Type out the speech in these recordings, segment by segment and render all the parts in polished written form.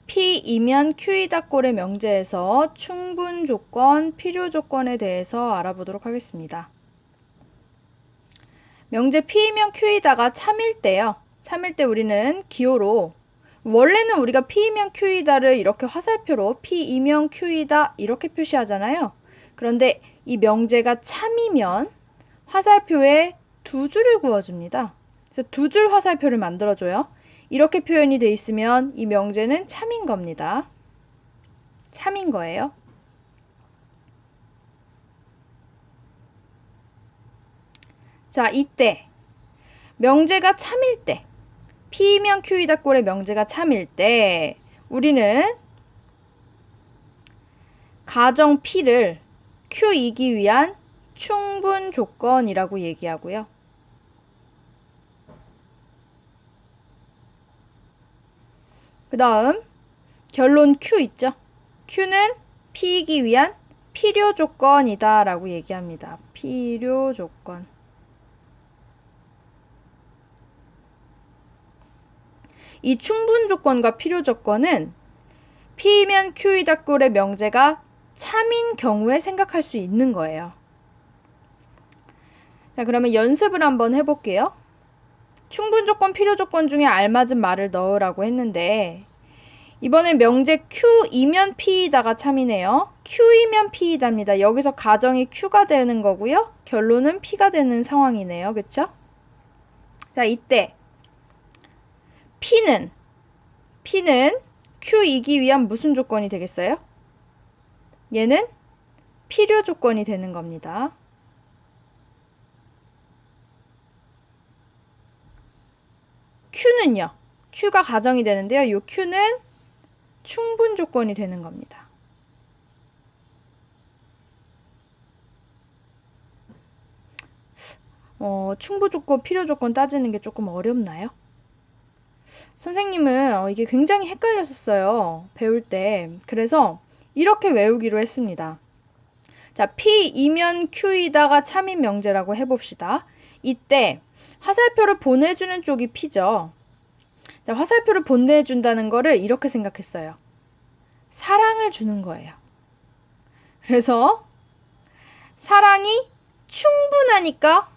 P이면 Q이다 꼴의 명제에서 충분 조건, 필요 조건에 대해서 알아보도록 하겠습니다. 명제 P이면 Q이다가 참일 때요. 참일 때 우리는 기호로 원래는 우리가 P이면 Q이다를 이렇게 화살표로 P이면 Q이다 이렇게 표시하잖아요. 그런데 이 명제가 참이면 화살표에 두 줄을 그어줍니다. 그래서 두 줄 화살표를 만들어줘요. 이렇게 표현이 돼 있으면 이 명제는 참인 겁니다. 참인 거예요. 자, 이때 명제가 참일 때 P이면 Q이다 꼴의 명제가 참일 때 우리는 가정 P를 Q이기 위한 충분 조건이라고 얘기하고요. 그 다음 결론 Q 있죠? Q는 P이기 위한 필요 조건이다 라고 얘기합니다. 필요 조건. 이 충분 조건과 필요 조건은 P이면 Q이다 꼴의 명제가 참인 경우에 생각할 수 있는 거예요. 자, 그러면 연습을 한번 해볼게요. 충분 조건, 필요 조건 중에 알맞은 말을 넣으라고 했는데 이번엔 명제 Q이면 P이다가 참이네요. Q이면 P이다입니다. 여기서 가정이 Q가 되는 거고요. 결론은 P가 되는 상황이네요. 그쵸? 자, 이때 P는 Q이기 위한 무슨 조건이 되겠어요? 얘는 필요 조건이 되는 겁니다. Q는요. Q가 가정이 되는데요. 이 Q는 충분 조건이 되는 겁니다. 충분 조건, 필요 조건 따지는 게 조금 어렵나요? 선생님은 이게 굉장히 헷갈렸었어요. 배울 때. 그래서 이렇게 외우기로 했습니다. 자, P이면 Q이다가 참인 명제라고 해봅시다. 이때 화살표를 보내주는 쪽이 P죠. 자, 화살표를 보내준다는 거를 이렇게 생각했어요. 사랑을 주는 거예요. 그래서 사랑이 충분하니까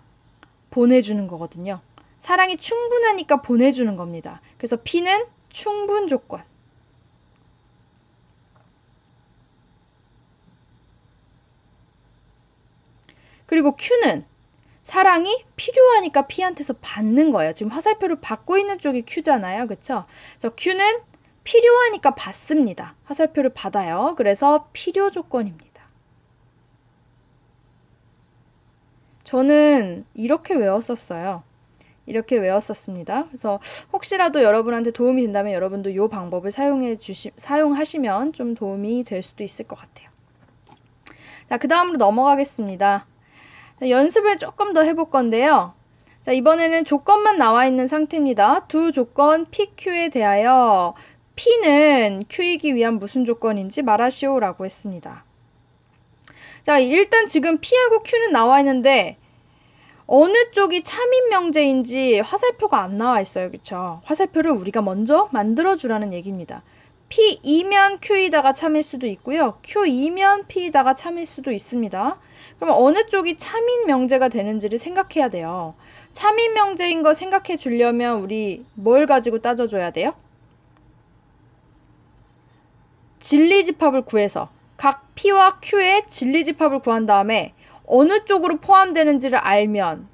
보내주는 거거든요. 사랑이 충분하니까 보내주는 겁니다. 그래서 P는 충분 조건. 그리고 Q는 사랑이 필요하니까 P한테서 받는 거예요. 지금 화살표를 받고 있는 쪽이 Q잖아요. 그쵸? 그래서 Q는 필요하니까 받습니다. 화살표를 받아요. 그래서 필요 조건입니다. 저는 이렇게 외웠었어요. 이렇게 외웠었습니다. 그래서 혹시라도 여러분한테 도움이 된다면 여러분도 이 방법을 사용하시면 좀 도움이 될 수도 있을 것 같아요. 자, 그 다음으로 넘어가겠습니다. 연습을 조금 더 해볼 건데요. 자, 이번에는 조건만 나와 있는 상태입니다. 두 조건 PQ에 대하여 P는 Q이기 위한 무슨 조건인지 말하시오라고 했습니다. 자, 일단 지금 P하고 Q는 나와 있는데 어느 쪽이 참인 명제인지 화살표가 안 나와 있어요. 그쵸? 화살표를 우리가 먼저 만들어주라는 얘기입니다. P이면 Q이다가 참일 수도 있고요. Q이면 P이다가 참일 수도 있습니다. 그럼 어느 쪽이 참인 명제가 되는지를 생각해야 돼요. 참인 명제인 거 생각해 주려면 우리 뭘 가지고 따져줘야 돼요? 진리집합을 구해서 각 P와 Q의 진리집합을 구한 다음에 어느 쪽으로 포함되는지를 알면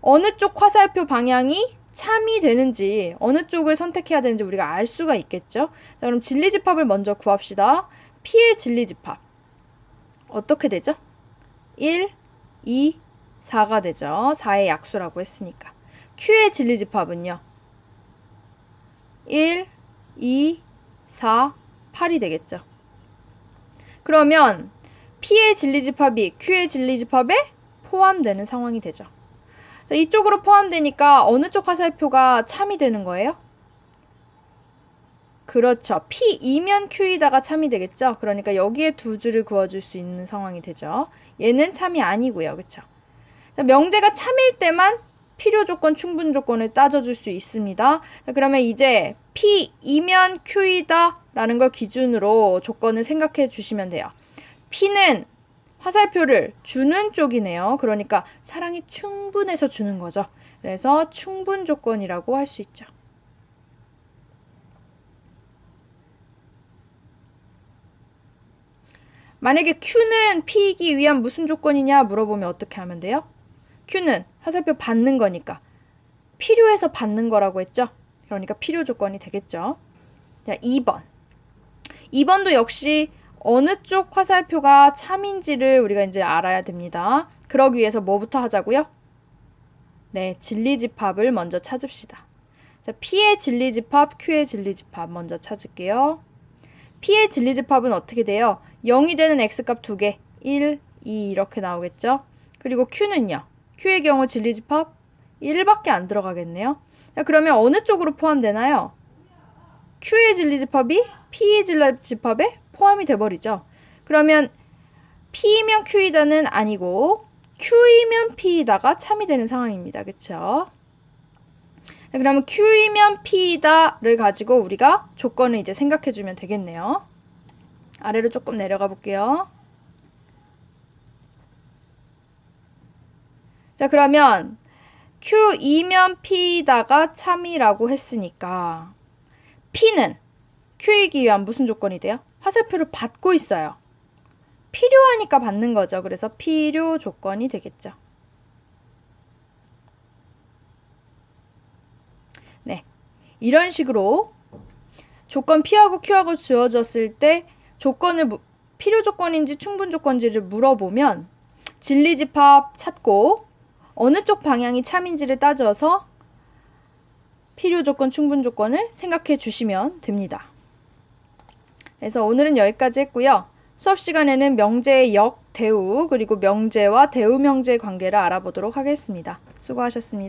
어느 쪽 화살표 방향이 참이 되는지 어느 쪽을 선택해야 되는지 우리가 알 수가 있겠죠. 자, 그럼 진리집합을 먼저 구합시다. P의 진리집합 어떻게 되죠? 1, 2, 4가 되죠. 4의 약수라고 했으니까. Q의 진리집합은요. 1, 2, 4, 8이 되겠죠. 그러면 P의 진리집합이 Q의 진리집합에 포함되는 상황이 되죠. 자, 이쪽으로 포함되니까 어느 쪽 화살표가 참이 되는 거예요? 그렇죠. P이면 Q이다가 참이 되겠죠. 그러니까 여기에 두 줄을 그어줄 수 있는 상황이 되죠. 얘는 참이 아니고요. 그렇죠? 명제가 참일 때만 필요 조건, 충분 조건을 따져줄 수 있습니다. 그러면 이제 P이면 Q이다 라는 걸 기준으로 조건을 생각해 주시면 돼요. P는 화살표를 주는 쪽이네요. 그러니까 사랑이 충분해서 주는 거죠. 그래서 충분 조건이라고 할 수 있죠. 만약에 Q는 P이기 위한 무슨 조건이냐 물어보면 어떻게 하면 돼요? Q는 화살표 받는 거니까 필요해서 받는 거라고 했죠? 그러니까 필요 조건이 되겠죠. 자, 2번. 2번도 역시 어느 쪽 화살표가 참인지를 우리가 이제 알아야 됩니다. 그러기 위해서 뭐부터 하자고요? 네, 진리집합을 먼저 찾읍시다. 자, P의 진리집합, Q의 진리집합 먼저 찾을게요. P의 진리집합은 어떻게 돼요? 0이 되는 x값 2개, 1, 2 이렇게 나오겠죠? 그리고 Q는요? Q의 경우 진리집합 1밖에 안 들어가겠네요. 자, 그러면 어느 쪽으로 포함되나요? Q의 진리집합이 P의 진리집합에 포함이 돼버리죠. 그러면 P이면 Q이다는 아니고 Q이면 P이다가 참이 되는 상황입니다. 그쵸? 자, 그러면 Q이면 P이다를 가지고 우리가 조건을 이제 생각해주면 되겠네요. 아래로 조금 내려가 볼게요. 자, 그러면 Q이면 P이다가 참이라고 했으니까 P는 Q이기 위한 무슨 조건이 돼요? 화살표를 받고 있어요. 필요하니까 받는 거죠. 그래서 필요 조건이 되겠죠. 네, 이런 식으로 조건 P하고 Q하고 주어졌을 때 조건을 필요 조건인지 충분 조건인지를 물어보면 진리집합 찾고 어느 쪽 방향이 참인지를 따져서 필요 조건, 충분 조건을 생각해 주시면 됩니다. 그래서 오늘은 여기까지 했고요. 수업 시간에는 명제의 역, 대우, 그리고 명제와 대우 명제의 관계를 알아보도록 하겠습니다. 수고하셨습니다.